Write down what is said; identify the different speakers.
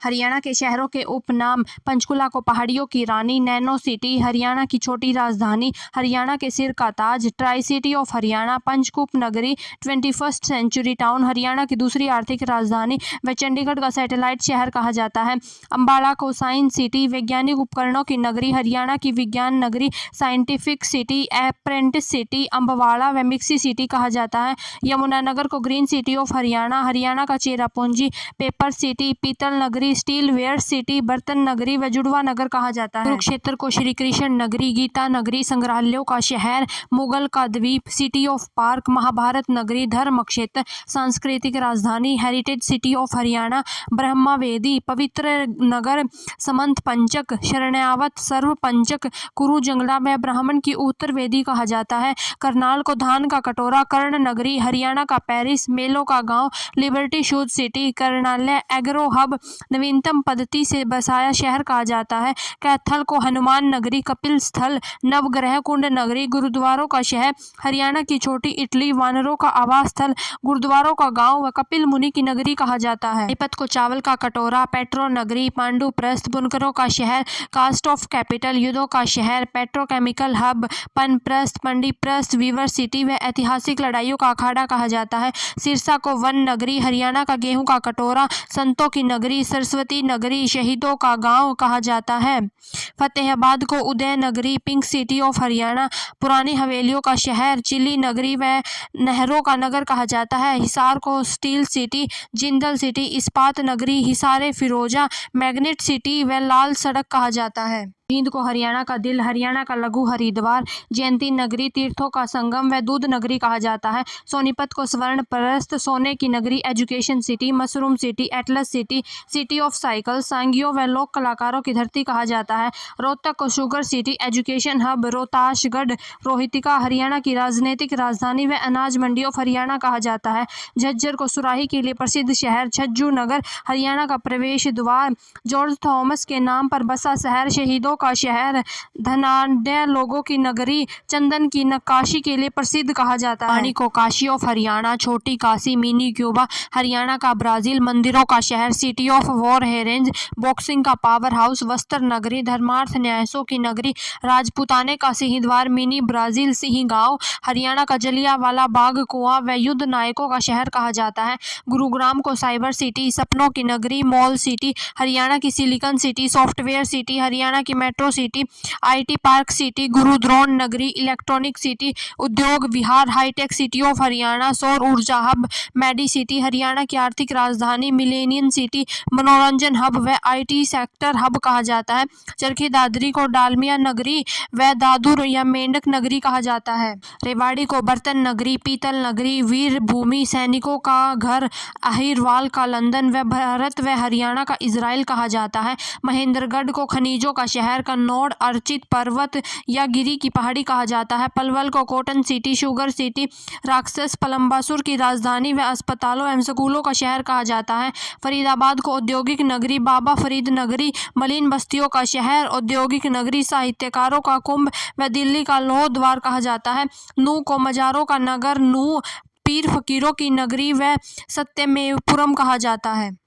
Speaker 1: हरियाणा के शहरों के उपनाम: पंचकुला को पहाड़ियों की रानी, नैनो सिटी, हरियाणा की छोटी राजधानी, हरियाणा के सिर का ताज, ट्राई सिटी ऑफ हरियाणा, पंचकूप नगरी, 21st सेंचुरी टाउन, हरियाणा की दूसरी आर्थिक राजधानी व चंडीगढ़ का सैटेलाइट शहर कहा जाता है। अम्बाला को साइंस सिटी, वैज्ञानिक उपकरणों की नगरी, हरियाणा की विज्ञान नगरी, साइंटिफिक सिटी, अप्रेंटिस सिटी, अम्बावाड़ा व मिक्सी सिटी कहा जाता है। यमुनानगर को green city of Haryana, Haryana का चेरापूंजी, पेपर सिटी, पीतल नगरी, स्टील वेयर सिटी, बर्तन नगरी व जुड़वा नगर कहा जाता है। कुरुक्षेत्र को श्री कृष्ण नगरी, गीता नगरी, संग्रहालयों का शहर, मुगल का द्वीप, सिटी ऑफ पार्क, महाभारत नगरी, धर्म क्षेत्र, सांस्कृतिक राजधानी, हेरिटेज सिटी ऑफ हरियाणा, ब्रह्मावेदी, पवित्र नगर, समंत पंचक, शरणावत, सर्व पंचक, कुरु जंगला में ब्राह्मण की उत्तर वेदी कहा जाता है। करनाल को धान का कटोरा, कर्ण नगरी, हरियाणा का पेरिस, मेलों का गांव, लिबर्टी शूज सिटी, करनालय एग्रो हब, नवीनतम पद्धति से बसाया शहर कहा जाता है। कैथल को हनुमान नगरी, कपिल स्थल, नवग्रह कुंड नगरी, गुरुद्वारों का शहर, हरियाणा की छोटी इटली, वानरों का आवास स्थल, गुरुद्वारों का गांव व कपिल मुनि की नगरी कहा जाता है। पानीपत को चावल का कटोरा, पेट्रो नगरी, पांडुप्रस्थ, बुनकरों का शहर, कास्ट ऑफ कैपिटल, युद्धों का शहर, पेट्रोकेमिकल हब, पनप्रस्थ, पंडीप्रस्थ, वीवर सिटी व ऐतिहासिक लड़ाइयों का अखाड़ा कहा जाता है। सिरसा को वन नगरी, हरियाणा का गेहूं का कटोरा, संतों की नगरी, सरस्वती नगरी, शहीदों का गांव कहा जाता है। फतेहाबाद को उदय नगरी, पिंक सिटी ऑफ हरियाणा, पुरानी हवेलियों का शहर, चिली नगरी व नहरों का नगर कहा जाता है। हिसार को स्टील सिटी, जिंदल सिटी, इस्पात नगरी, हिसारे फिरोजा, मैग्नेट सिटी व लाल सड़क कहा जाता है। जींद को हरियाणा का दिल, हरियाणा का लघु हरिद्वार, जयंती नगरी, तीर्थों का संगम व दूध नगरी कहा जाता है। सोनीपत को स्वर्ण प्रस्थ, सोने की नगरी, education city, mushroom city, Atlas city, city of cycle, सांगियों व लोक कलाकारों की धरती कहा जाता है। रोहतक को sugar city, education hub, Rohtasgarh, Rohitika, Haryana की राजनीतिक राजधानी व अनाज मंडी ऑफ हरियाणा कहा जाता है। झज्जर को सुराही के लिए प्रसिद्ध शहर, छज्जू नगर, हरियाणा का प्रवेश द्वार, जॉर्ज थॉमस के नाम पर बसा शहर, शहीदों का शहर, धनाढ्य लोगों की नगरी, चंदन की नक्काशी के लिए प्रसिद्ध कहा जाता है। रानी को काशी ऑफ हरियाणा, छोटी काशी, मिनी क्यूबा, हरियाणा का ब्राजील, मंदिरों का शहर, city of war Herenj, boxing का पावर हाउस, वस्त्र नगरी, धर्मार्थ न्यासों की नगरी, राजपूताने का सिंहद्वार, मिनी ब्राजील, सिंह गांव, हरियाणा का जलियांवाला बाग कुआं व युद्ध नायकों का शहर कहा जाता है। गुरुग्राम को साइबर सिटी, सपनों की नगरी, मॉल सिटी, हरियाणा की silicon city, software city, Haryana की metro city, IT park city, गुरुद्रोण नगरी, इलेक्ट्रॉनिक सिटी, उद्योग विहार, हाईटेक सिटी ऑफ हरियाणा, सौर ऊर्जा हब, मेडी सिटी, हरियाणा की आर्थिक राजधानी, मिलेनियम सिटी, मनोरंजन हब व आईटी सेक्टर हब कहा जाता है। चरखी दादरी को डालमिया नगरी व दादुर या मेंढक नगरी कहा जाता है। रेवाड़ी को बर्तन नगरी, पीतल नगरी, वीर भूमि, सैनिकों का घर, अहिरवाल का लंदन व भारत व हरियाणा का इजराइल कहा जाता है। महेंद्रगढ़ को खनिजों का शहर, कन्नौड़ अर्चित पर्वत या गिरी की पहाड़ी कहा जाता है। पलवल को कॉटन सिटी, शुगर सिटी, राक्षस पलम्बासुर की राजधानी व अस्पतालों एवं स्कूलों का शहर कहा जाता है। फरीदाबाद को औद्योगिक नगरी, बाबा फरीद नगरी, मलिन बस्तियों का शहर, औद्योगिक नगरी, साहित्यकारों का कुंभ व दिल्ली का लोह द्वार कहा जाता है। नूह को मजारों का नगर, नूह पीर फकीरों की नगरी व सत्यमेवपुरम कहा जाता है।